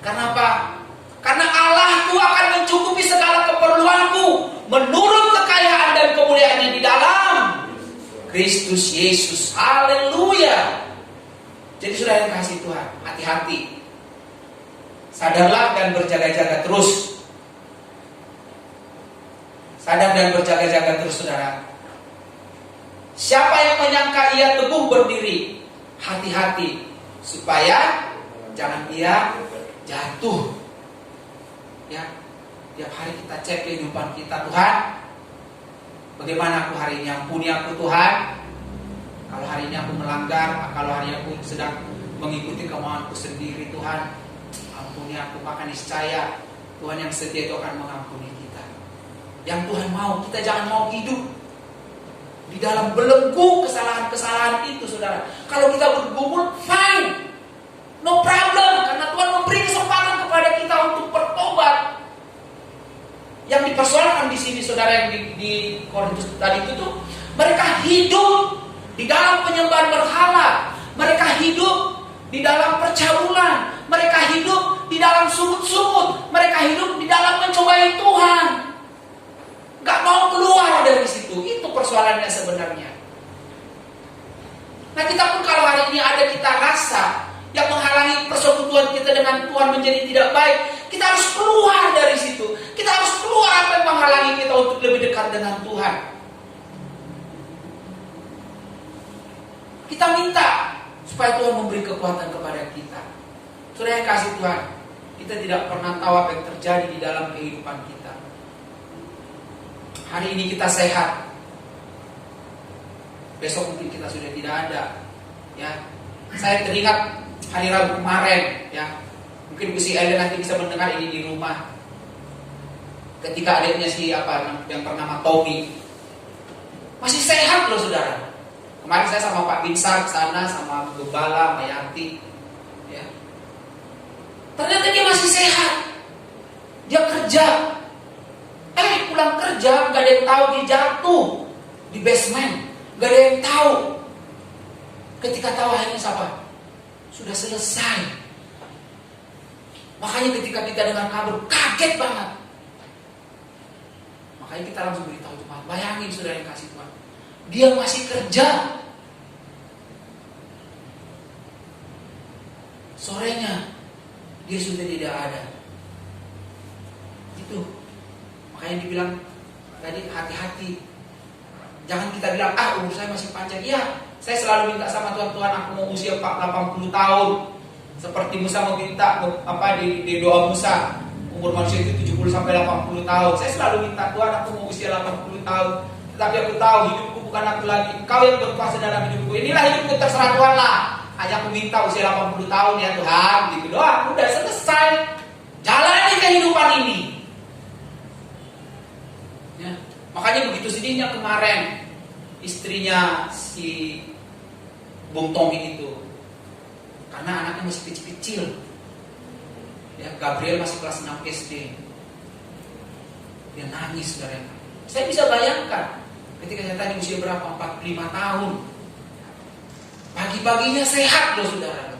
[SPEAKER 1] Kenapa? Karena Allahku akan mencukupi segala keperluanku menurut kekayaan dan kemuliaannya di dalam Kristus Yesus. Haleluya. Jadi saudara yang kasih Tuhan, hati-hati. Sadarlah dan berjaga-jaga terus. Sadar dan berjaga-jaga terus, saudara. Siapa yang menyangka ia teguh berdiri, hati-hati supaya jangan ia jatuh. Ya, tiap hari kita cek kehidupan kita, Tuhan. Bagaimana aku hari ini? Ampuni aku Tuhan. Kalau hari ini aku melanggar, kalau hari ini aku sedang mengikuti kemauanku sendiri, Tuhan, ampuni aku. Maka niscaya Tuhan yang setia itu akan mengampuni kita. Yang Tuhan mau, kita jangan mau hidup di dalam belenggu kesalahan-kesalahan itu, saudara. Kalau kita bergumul, fine, no problem, karena Tuhan memberi kesempatan kepada kita untuk bertobat. Yang dipersoalkan di sini, saudara, yang di Korintus tadi itu tuh, mereka hidup di dalam penyembahan berhala, mereka hidup di dalam percabulan, mereka hidup di dalam sungut-sungut, mereka hidup di dalam mencobai Tuhan. Gak mau keluar dari situ. Itu persoalannya sebenarnya. Nah, kita pun kalau hari ini ada kita rasa yang menghalangi persekutuan kita dengan Tuhan menjadi tidak baik, kita harus keluar dari situ. Kita harus keluar apa yang menghalangi kita untuk lebih dekat dengan Tuhan. Kita minta supaya Tuhan memberi kekuatan kepada kita. Saudara yang kasih Tuhan, kita tidak pernah tahu apa yang terjadi di dalam kehidupan kita. Hari ini kita sehat, besok mungkin kita sudah tidak ada. Ya, saya teringat hari Rabu kemarin, ya, mungkin Bu Si Ellen nanti bisa mendengar ini di rumah. Ketika adiknya yang bernama Tommy masih sehat loh, saudara. Kemarin saya sama Pak Binsar ke sana, sama Gembala, Mayanti, ya. Ternyata dia masih sehat. Dia kerja. Pulang kerja, gak ada yang tahu dia jatuh di basement. Gak ada yang tahu. Ketika tahu akhirnya siapa? Sudah selesai. Makanya ketika kita dengar kabar, kaget banget. Makanya kita langsung beritahu Tuhan. Bayangin saudara yang kasih Tuhan, dia masih kerja. Sorenya dia sudah tidak ada. Itu. Makanya dibilang tadi hati-hati. Jangan kita bilang, umur saya masih panjang. Iya, saya selalu minta sama Tuhan, aku mau usia 80 tahun. Seperti Musa meminta di doa Musa, umur manusia itu 70 sampai 80 tahun. Saya selalu minta, Tuhan, aku mau usia 80 tahun. Tetapi aku tahu hidupku bukan aku lagi, Kau yang berkuasa dalam hidupku. Inilah hidupku, terserah Tuhan lah. Hanya aku minta usia 80 tahun ya Tuhan, gitu doang, udah selesai. Jalani kehidupan ini. Ya. Makanya begitu sedihnya kemarin istrinya si Bung Tommy itu, karena anaknya masih kecil-kecil. Ya, Gabriel masih kelas 6 SD. Dia nangis, saudara. Saya bisa bayangkan ketika saya tanya usia berapa, 45 tahun. Pagi-paginya sehat loh, saudara.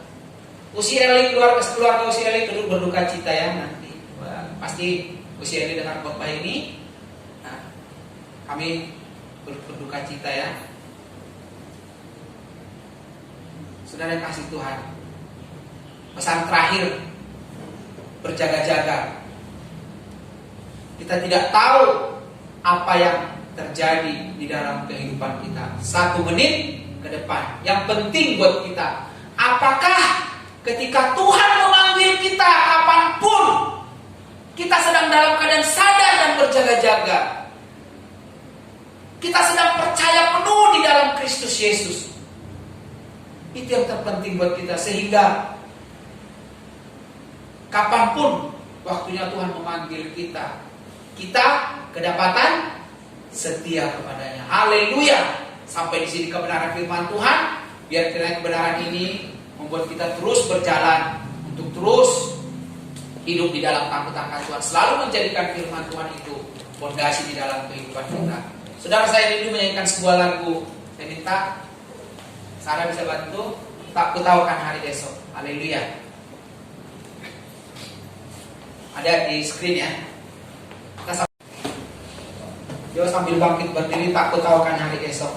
[SPEAKER 1] Usia Eli, keluarga usia Eli turut berduka cita ya nanti. Wah, pasti usia Eli dengar khotbah ini. Nah, kami berduka cita ya. Saudara yang kasih Tuhan, pesan terakhir, berjaga-jaga. Kita tidak tahu apa yang terjadi di dalam kehidupan kita 1 menit ke depan. Yang penting buat kita, apakah ketika Tuhan memanggil kita kapanpun, kita sedang dalam keadaan sadar dan berjaga-jaga, kita sedang percaya penuh di dalam Kristus Yesus. Itu yang terpenting buat kita, sehingga kapanpun waktunya Tuhan memanggil kita, kita kedapatan setia kepadanya. Haleluya. Sampai di sini kebenaran firman Tuhan. Biar kiranya kebenaran ini membuat kita terus berjalan untuk terus hidup di dalam takut akan Tuhan, selalu menjadikan firman Tuhan itu fondasi di dalam kehidupan kita. Saudara, saya rindu menyanyikan sebuah lagu. Saya minta Sarah bisa bantu. Tak kutahukan hari esok. Haleluya. Ada di screen ya. Kita sambil bangkit berdiri, tak kutahukan hari esok.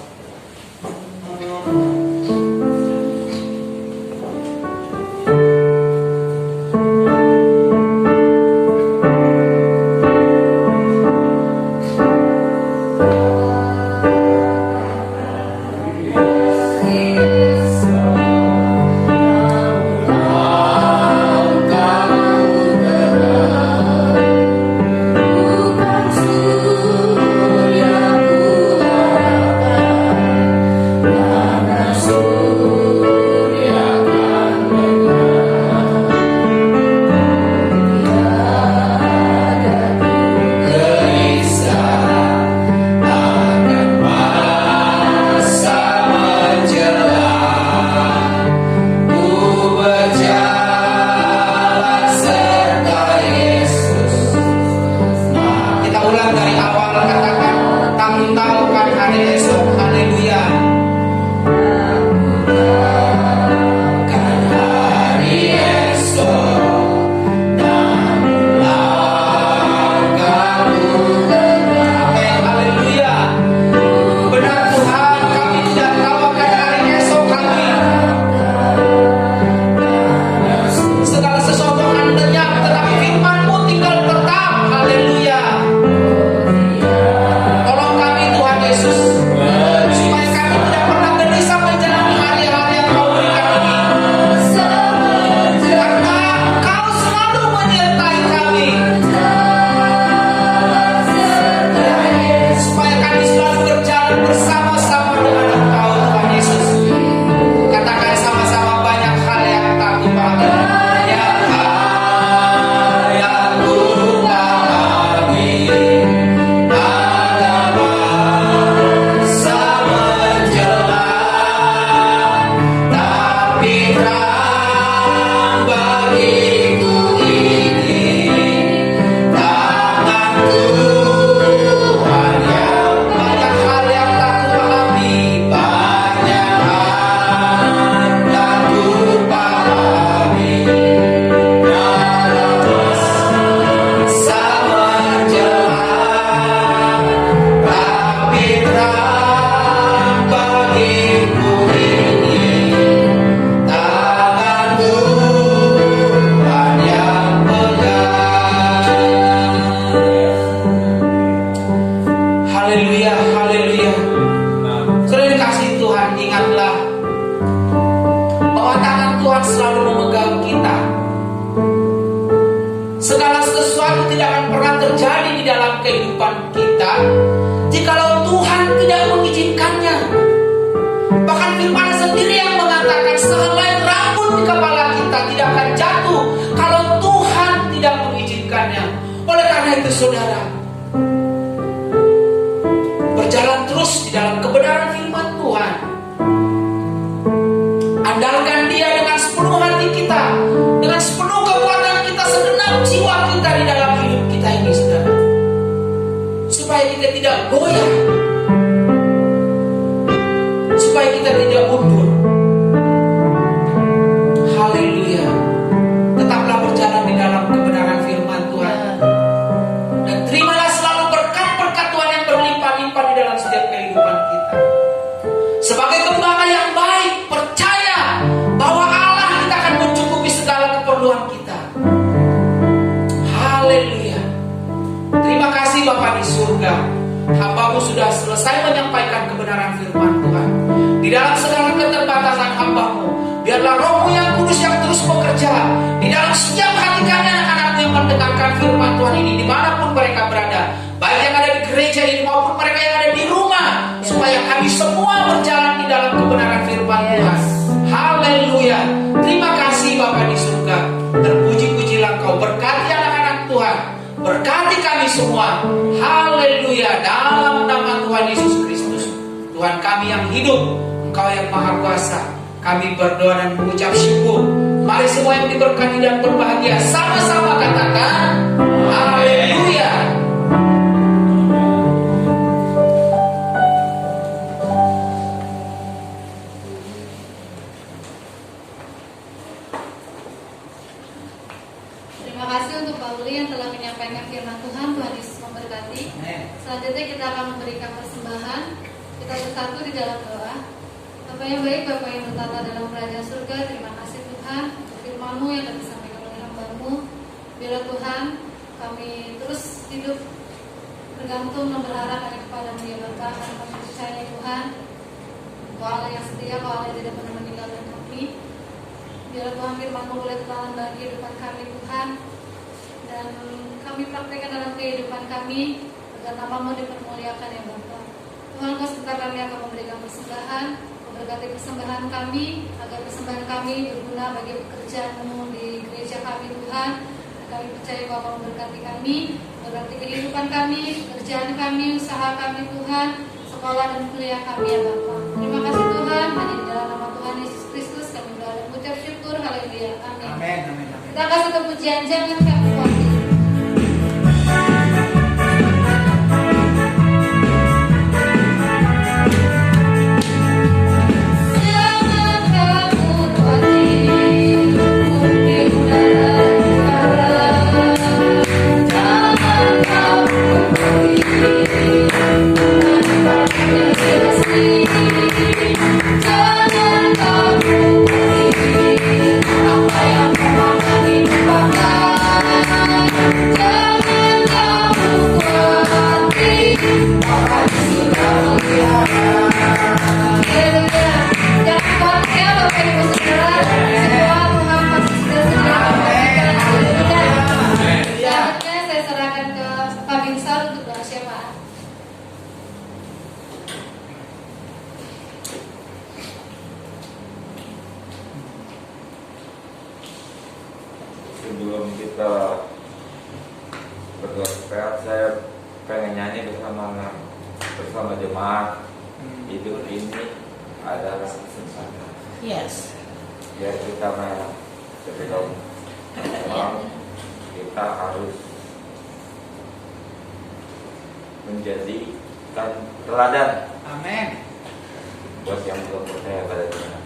[SPEAKER 1] Saudara, berjalan terus di dalam kebenaran firman Tuhan. Andalkan Dia dengan sepenuh hati kita, dengan sepenuh kekuatan kita, segenap jiwa kita di dalam hidup kita ini, saudara. Supaya kita tidak goyah, supaya kita tidak mundur. Haleluya. Tetaplah berjalan di dalam kebenaran firman Tuhan. Dan terimalah selalu berkat-berkat Tuhan yang berlimpah-limpah di dalam setiap kehidupan kita. Sebagai gembala yang baik, percaya bahwa Allah kita akan mencukupi segala keperluan kita. Haleluya. Terima kasih Bapa di surga. Hamba-Mu sudah selesai menyampaikan kebenaran firman Tuhan. Di dalam segala keterbatasan hamba-Mu, biarlah Roh-Mu yang kudus yang terus bekerja di dalam setiap hati kami anak-anak-Mu yang mendengarkan firman Tuhan ini dimanapun mereka berada, baik yang ada di gereja ini maupun mereka yang ada di rumah, supaya kami semua berjalan di dalam kebenaran firman Tuhan. Haleluya. Terima kasih Bapa di surga. Terpuji-pujilah Engkau. Berkati anak-anak Tuhan, berkati kami semua. Haleluya. Dalam nama Tuhan Yesus Kristus, Tuhan kami yang hidup, Engkau yang maha kuasa, kami berdoa dan mengucap syukur. Mari semua yang diberkati dan berbahagia sama-sama katakan haleluya.
[SPEAKER 4] Terima kasih untuk Pak Uli yang telah menyampaikan firman Tuhan. Tuhan Yesus memberkati. Selanjutnya kita akan memberikan persembahan. Kita bersatu di dalam doa. Bapa yang baik, Bapa yang bertata dalam kerajaan surga, terima kasih Tuhan untuk firman-Mu yang dapat disampaikan oleh hamba-Mu. Bila Tuhan kami terus hidup bergantung dan berharap hanya kepada-Mu ya Bapa, karena kami percaya Tuhan Engkau Allah yang setia, Engkau Allah yang tidak pernah meninggalkan kami. Biarlah Tuhan firman-Mu boleh tertanam dalam kehidupan kami Tuhan, dan kami praktekkan dalam kehidupan kami agar nama-Mu dipermuliakan ya Bapa. Tuhan, Kau sebentar kami akan memberikan persembahan. Berkati persembahan kami, agar persembahan kami berguna bagi pekerjaan-Mu di gereja kami Tuhan. Dan kami percaya bahwa memberkati kami, berarti kehidupan kami, pekerjaan kami, usaha kami Tuhan, sekolah dan kuliah kami ya Bapa. Terima kasih Tuhan, hanya di dalam nama Tuhan Yesus Kristus kami berdoa dan mengucap syukur. Haleluya. Amin.
[SPEAKER 1] Amin. Amin.
[SPEAKER 4] Kita kasih kepujian, jangan kami kuatir.
[SPEAKER 5] Sebelum kita berdoa sepakat, saya pengen nyanyi bersama jemaat. Hidup ini adalah kesempatan.
[SPEAKER 2] Yes.
[SPEAKER 5] Biar kita sebelum memang kita harus menjadikan teladan.
[SPEAKER 1] Amin.
[SPEAKER 5] Buat yang belum percaya pada Tuhan.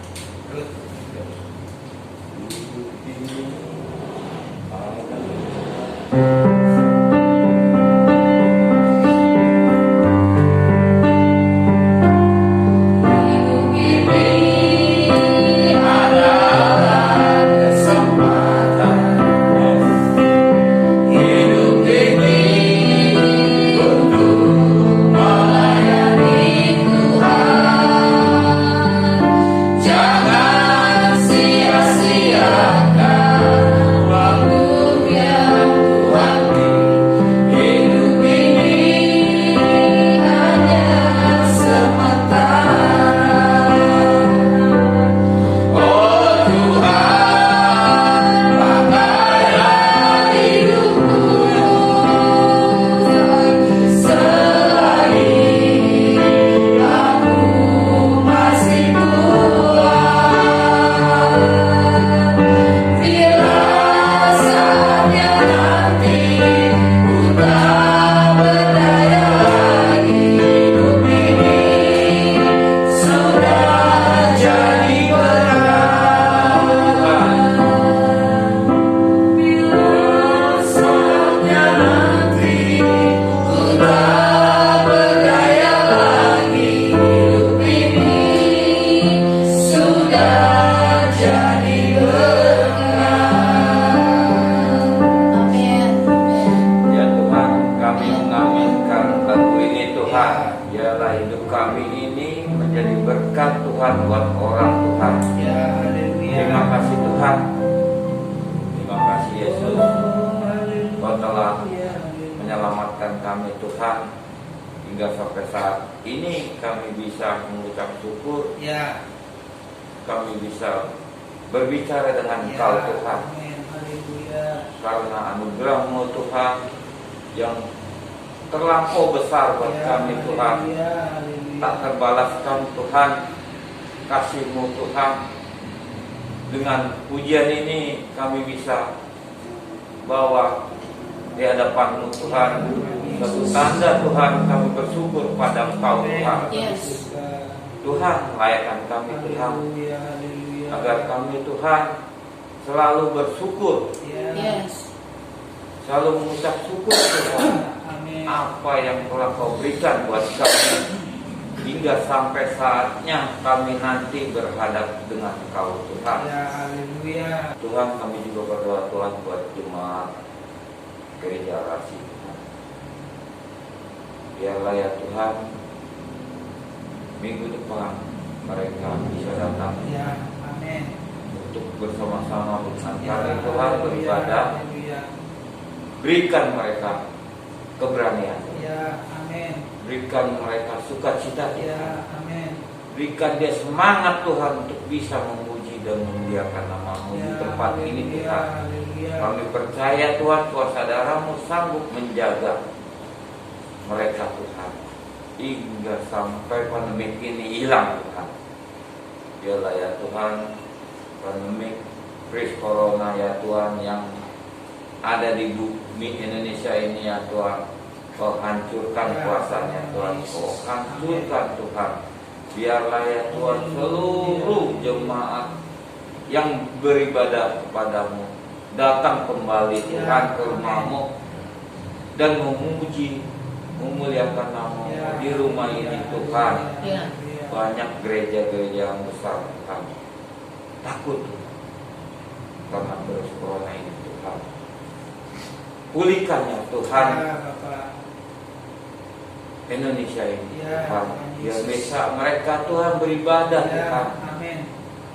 [SPEAKER 4] Jangan sia-siakan waktu yang Tuhan
[SPEAKER 5] biarlah hidup kami ini menjadi berkat Tuhan buat orang Tuhan.
[SPEAKER 1] Ya, haleluya.
[SPEAKER 5] Terima kasih Tuhan. Terima kasih Yesus. Kau telah menyelamatkan kami Tuhan. Hingga sampai saat ini kami bisa mengucap syukur.
[SPEAKER 1] Ya.
[SPEAKER 5] Kami bisa berbicara dengan
[SPEAKER 1] Ya,
[SPEAKER 5] Engkau Tuhan.
[SPEAKER 1] amin. Haleluya.
[SPEAKER 5] Karena anugerah-Mu Tuhan yang terlampau besar buat
[SPEAKER 1] Ya,
[SPEAKER 5] kami Tuhan.
[SPEAKER 1] haleluya, haleluya.
[SPEAKER 5] Tak terbalaskan Tuhan. Kasih-Mu Tuhan. Dengan pujian ini kami bisa bawa di hadapan-Mu Tuhan. Satu tanda Tuhan kami bersyukur pada Engkau Tuhan.
[SPEAKER 2] Yes.
[SPEAKER 5] Tuhan layakkan kami Tuhan.
[SPEAKER 1] Haleluya, haleluya.
[SPEAKER 5] Agar kami Tuhan selalu bersyukur.
[SPEAKER 1] Ya.
[SPEAKER 2] Yes.
[SPEAKER 5] Selalu mengucap syukur Tuhan.
[SPEAKER 1] Amin.
[SPEAKER 5] Apa yang telah Kau berikan buat kami. Hingga sampai saatnya kami nanti berhadap dengan Kau Tuhan.
[SPEAKER 1] Ya, haleluya.
[SPEAKER 5] Tuhan, kami juga berdoa Tuhan buat jemaat gereja Rasi Tuhan. Biarlah ya Tuhan, minggu depan mereka bisa datang
[SPEAKER 1] Ya, amin.
[SPEAKER 5] untuk bersama-sama bersama
[SPEAKER 1] Ya,
[SPEAKER 5] Tuhan beribadah.
[SPEAKER 1] haleluya.
[SPEAKER 5] Berikan mereka keberanian,
[SPEAKER 1] Ya, amin.
[SPEAKER 5] berikan mereka sukacita Tuhan.
[SPEAKER 1] Ya, amin.
[SPEAKER 5] Berikan dia semangat Tuhan untuk bisa memuji dan memuliakan nama-Mu di tempat ini Tuhan.
[SPEAKER 1] Haleluya.
[SPEAKER 5] Kami percaya Tuhan kuasa darah-Mu sanggup menjaga mereka Tuhan hingga sampai pandemi ini hilang Tuhan. Biarlah ya Tuhan pandemi virus corona ya Tuhan yang ada di bumi Indonesia ini ya Tuhan, Kau hancurkan kuasanya Tuhan, Kau hancurkan Tuhan. Biarlah ya Tuhan seluruh jemaat yang beribadah kepadamu datang kembali Tuhan ke rumah-Mu dan memuji memuliakan nama-Mu di rumah ini Tuhan.
[SPEAKER 2] Ya.
[SPEAKER 5] Banyak gereja-gereja yang besar Tuhan takut karena virus corona ini Tuhan. Pulihkan ya Tuhan
[SPEAKER 1] Ya, Bapak.
[SPEAKER 5] Indonesia ini
[SPEAKER 1] Ya,
[SPEAKER 5] Tuhan.
[SPEAKER 1] Tuhan
[SPEAKER 5] Biar
[SPEAKER 1] Yesus.
[SPEAKER 5] bisa mereka Tuhan beribadah
[SPEAKER 1] Ya,
[SPEAKER 5] Tuhan.
[SPEAKER 1] amin.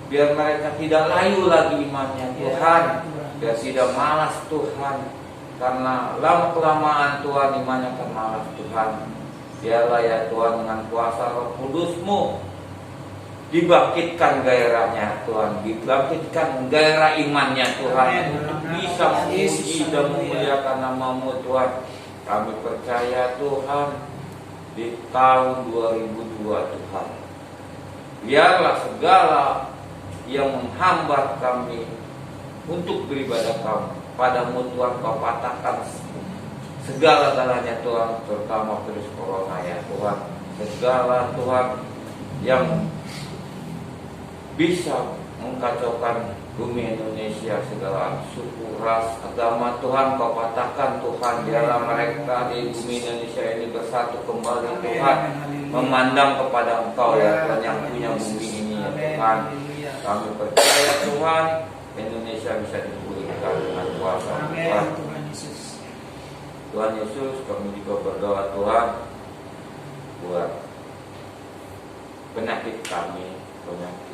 [SPEAKER 5] Biar mereka tidak layu lagi imannya
[SPEAKER 1] Ya,
[SPEAKER 5] Tuhan.
[SPEAKER 1] Tuhan.
[SPEAKER 5] Biar tidak malas Tuhan. Karena lama-kelamaan Tuhan imannya akan malas Tuhan. Biarlah ya Tuhan dengan kuasa Roh Kudus-Mu dibangkitkan gairahnya Tuhan, dibangkitkan gairah imannya Tuhan
[SPEAKER 1] Amin.
[SPEAKER 5] untuk bisa memuji dan memuliakan nama-Mu Tuhan. Kami percaya Tuhan di tahun 2002 Tuhan, biarlah segala yang menghambat kami untuk beribadah Padamu Tuhan, Kau patahkan segala-galanya Tuhan, terutama virus corona ya Tuhan. Segala Tuhan yang bisa mengkacaukan bumi Indonesia, segala suku, ras, agama Tuhan, Kau patahkan Tuhan. Biarlah mereka di bumi Indonesia ini bersatu kembali Tuhan, memandang kepada Engkau ya Tuhan yang punya bumi ini ya Tuhan. Kami percaya Tuhan, Indonesia bisa dipulihkan dengan kuasa
[SPEAKER 1] Amin,
[SPEAKER 5] Tuhan.
[SPEAKER 1] Tuhan Yesus.
[SPEAKER 5] Tuhan Yesus, kami juga berdoa Tuhan buat penyakit kami, penyakit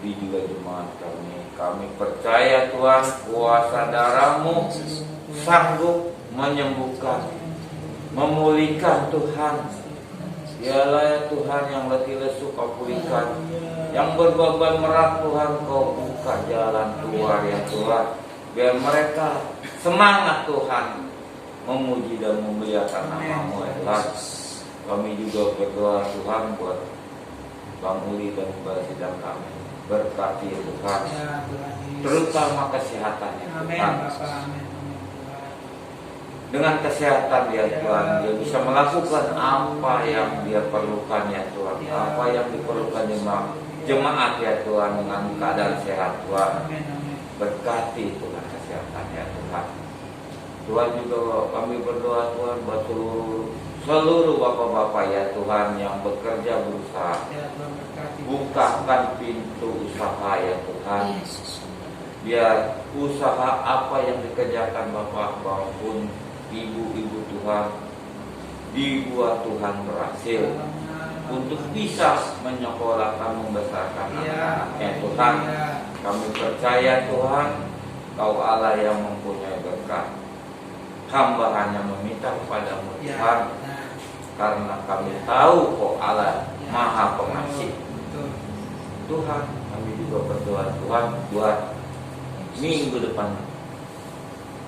[SPEAKER 5] di juga jemaat kami. Kami percaya Tuhan, kuasa darah-Mu sanggup menyembuhkan, memulihkan Tuhan. Dialah ya Tuhan yang letih lesu Kau pulihkan, yang berbeban berat Tuhan Kau buka jalan keluar ya Tuhan. Biar mereka semangat Tuhan memuji dan memuliakan nama-Mu ya Tuhan. Kami juga berdoa Tuhan buat Bang Uli dan Mbak Sidang kami. Berkati Tuhan,
[SPEAKER 1] Ya, Tuhan Yesus.
[SPEAKER 5] terutama kesehatannya
[SPEAKER 1] Amin,
[SPEAKER 5] Tuhan.
[SPEAKER 1] Bapak. Amin, amin, Tuhan.
[SPEAKER 5] Dengan kesehatan dia Tuhan, dia bisa melakukan apa yang dia perlukan ya Tuhan, apa yang diperlukan jemaat ya Tuhan dengan keadaan sehat Tuhan.
[SPEAKER 1] Amin, amin.
[SPEAKER 5] Berkati Tuhan kesehatannya Tuhan. Tuhan juga kami berdoa Tuhan buat seluruh bapak-bapak ya Tuhan yang bekerja berusaha.
[SPEAKER 1] Ya, Tuhan berkati.
[SPEAKER 5] Bukakan pintu usaha ya Tuhan.
[SPEAKER 2] Yesus.
[SPEAKER 5] Biar usaha apa yang dikerjakan bapak maupun ibu-ibu Tuhan dibuat Tuhan berhasil. untuk bisa menyekolahkan membesarkan anak-anaknya Tuhan. Kami percaya Tuhan, Kau Allah yang mempunyai berkat. Hamba hanya meminta kepadamu Tuhan, karena kami tahu Kau Allah Maha Pengasih. Tuhan, kami juga berdoa Tuhan buat minggu depan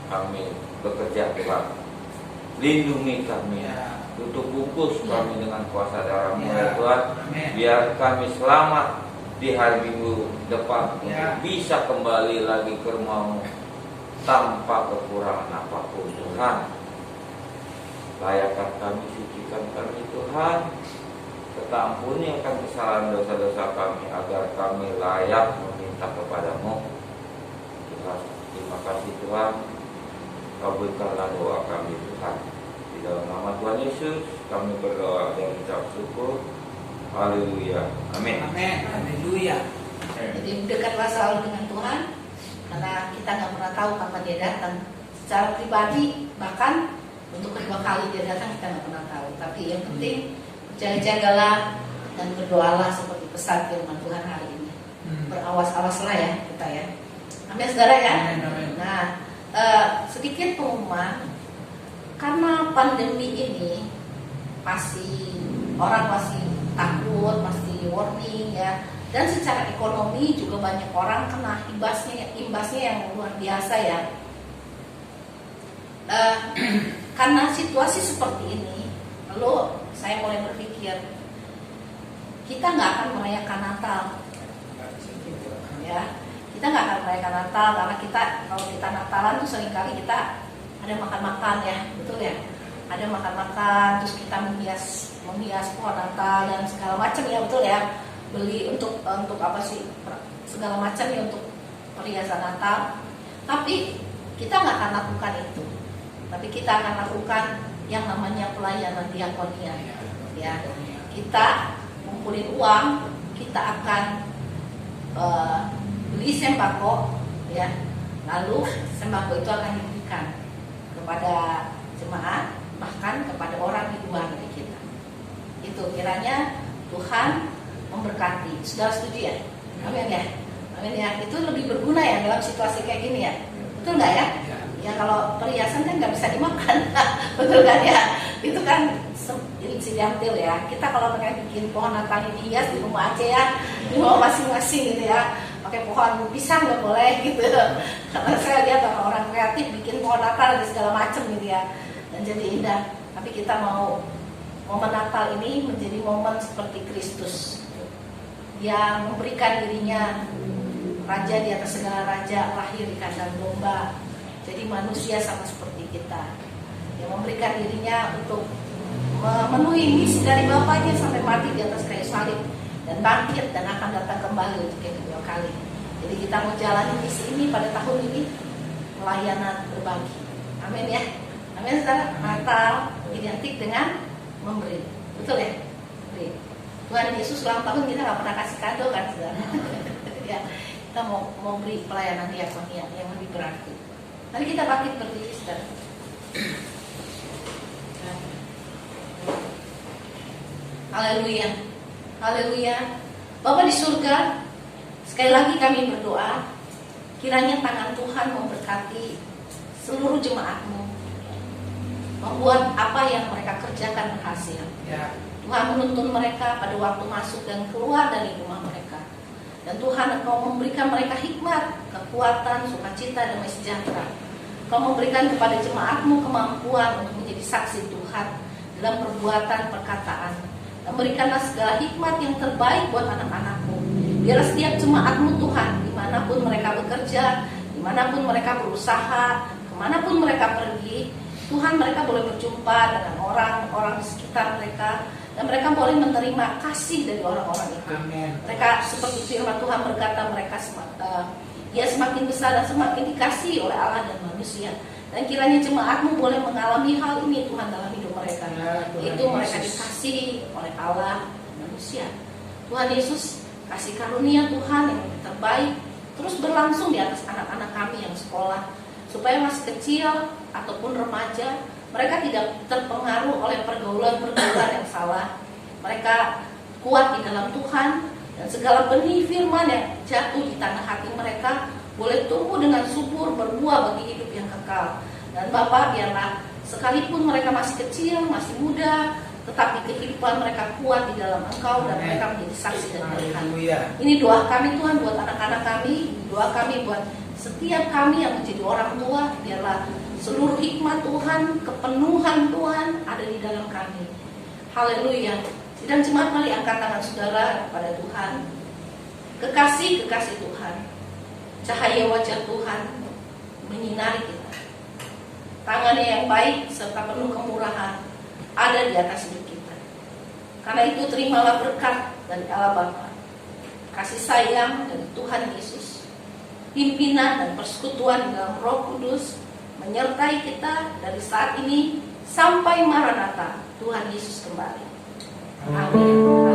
[SPEAKER 5] kami bekerja Tuhan. Lindungi kami, tutup bungkus kami dengan kuasa darah-Mu ya Tuhan. Biar kami selamat di hari minggu depan untuk bisa kembali lagi ke rumah-Mu tanpa kekurangan apapun Tuhan. Layakkan kami, sucikan kami Tuhan, serta ampuni akan kesalahan dosa-dosa kami, agar kami layak meminta kepadamu Tuhan. Terima kasih Tuhan, kabulkanlah doa kami Tuhan. Di dalam nama Tuhan Yesus kami berdoa dan ucap syukur. Haleluya. Amin.
[SPEAKER 1] Amin. Haleluya.
[SPEAKER 2] Jadi dekatlah selalu dengan Tuhan, karena kita nggak pernah tahu kapan Dia datang. Secara pribadi, bahkan untuk kedua kali Dia datang kita nggak pernah tahu. Tapi yang penting jaga-jagalah dan berdoalah seperti pesan firman Tuhan hari ini. Berawas-awaslah ya kita ya. Amin saudara ya. Nah, sedikit pengumuman, karena pandemi ini orang masih takut, masih warning ya. Dan secara ekonomi juga banyak orang kena imbasnya yang luar biasa ya. Karena situasi seperti ini, lalu saya mulai berpikir, kita nggak akan merayakan Natal, ya. Kita nggak akan merayakan Natal karena kalau kita Natalan tuh seringkali kita ada makan-makan ya, betul ya. Ada makan-makan, terus kita menghias pohon Natal dan segala macam ya, betul ya. Beli untuk apa sih, segala macam ya untuk perhiasan Natal. Tapi kita nggak akan lakukan itu. Tapi kita akan lakukan yang namanya pelayanan diakonia. Ya, kita ngumpulin uang, kita akan beli sembako, ya. Lalu sembako itu akan diberikan kepada jemaat, bahkan kepada orang di luar dari kita. Itu kiranya Tuhan memberkati. Sudah setuju ya? Amin ya. Amin ya. Itu lebih berguna ya dalam situasi kayak gini ya. Betul nggak ya? Ya kalau perhiasan kan nggak bisa dimakan, betul kan ya? Itu kan insidental ya. Kita kalau pengen bikin pohon Natal ini hias di rumah aja ya, di rumah masing-masing gitu ya. Pakai pohon pisang nggak boleh gitu. Karena saya lihat orang kreatif bikin pohon Natal dan segala macam gitu ya, dan jadi indah. Tapi kita mau momen Natal ini menjadi momen seperti Kristus yang memberikan dirinya raja di atas segala raja, lahir di kandang domba, jadi manusia sama seperti kita, yang memberikan dirinya untuk memenuhi misi dari Bapaknya sampai mati di atas kayu salib dan bangkit dan akan datang kembali untuk yang kedua kali. Jadi kita mau jalani misi ini pada tahun ini, pelayanan berbagi. Amin ya. Amin saudara. Natal identik dengan memberi, betul ya? Beri. Tuhan Yesus ulang tahun kita nggak pernah kasih kado kan saudara? Ya, kita mau beri pelayanan diakonia yang lebih berarti. Mari kita bangkit berdiri saudara. Haleluya, haleluya. Bapa di surga, sekali lagi kami berdoa, kiranya tangan Tuhan memberkati seluruh jemaat-Mu, membuat apa yang mereka kerjakan berhasil.
[SPEAKER 1] Ya.
[SPEAKER 2] Tuhan menuntun mereka pada waktu masuk dan keluar dari rumah mereka. Dan Tuhan Engkau memberikan mereka hikmat, kekuatan, sukacita, damai sejahtera. Engkau memberikan kepada jemaat-Mu kemampuan untuk menjadi saksi Tuhan dalam perbuatan, perkataan. Dan berikanlah segala hikmat yang terbaik buat anak-anak-Mu. Biarlah setiap jemaat-Mu Tuhan, dimanapun mereka bekerja, dimanapun mereka berusaha, kemanapun mereka pergi, Tuhan mereka boleh berjumpa dengan orang-orang di sekitar mereka, dan mereka boleh menerima kasih dari orang-orang itu.
[SPEAKER 1] Amin.
[SPEAKER 2] Mereka seperti firman Tuhan berkata, mereka semakin besar dan semakin dikasihi oleh Allah dan manusia. Dan kiranya jemaat-Mu boleh mengalami hal ini Tuhan dalam hidup mereka.
[SPEAKER 1] Ya,
[SPEAKER 2] Itu mereka dikasihi oleh Allah dan manusia. Tuhan Yesus, kasih karunia Tuhan yang lebih terbaik terus berlangsung di atas anak-anak kami yang sekolah, supaya masih kecil ataupun remaja mereka tidak terpengaruh oleh pergaulan-pergaulan yang salah. Mereka kuat di dalam Tuhan, dan segala benih firman yang jatuh di tanah hati mereka boleh tumbuh dengan subur, berbuah bagi hidup yang kekal. Dan Bapa, biarlah sekalipun mereka masih kecil, masih muda, tetapi kehidupan mereka kuat di dalam Engkau dan mereka menjadi saksi dan berkat. Ini doa kami Tuhan buat anak-anak kami, ini doa kami buat setiap kami yang menjadi orang tua. Biarlah seluruh hikmat Tuhan, kepenuhan Tuhan ada di dalam kami. Haleluya. Sidang jemaat, mari angkat tangan saudara kepada Tuhan. Kekasih-kekasih Tuhan, cahaya wajah Tuhan menyinari kita. Tangannya yang baik serta penuh kemurahan ada di atas hidup kita. Karena itu terimalah berkat dari Allah Bapa, kasih sayang dari Tuhan Yesus, pimpinan dan persekutuan dalam Roh Kudus menyertai kita dari saat ini sampai Maranatha Tuhan Yesus kembali. Amin.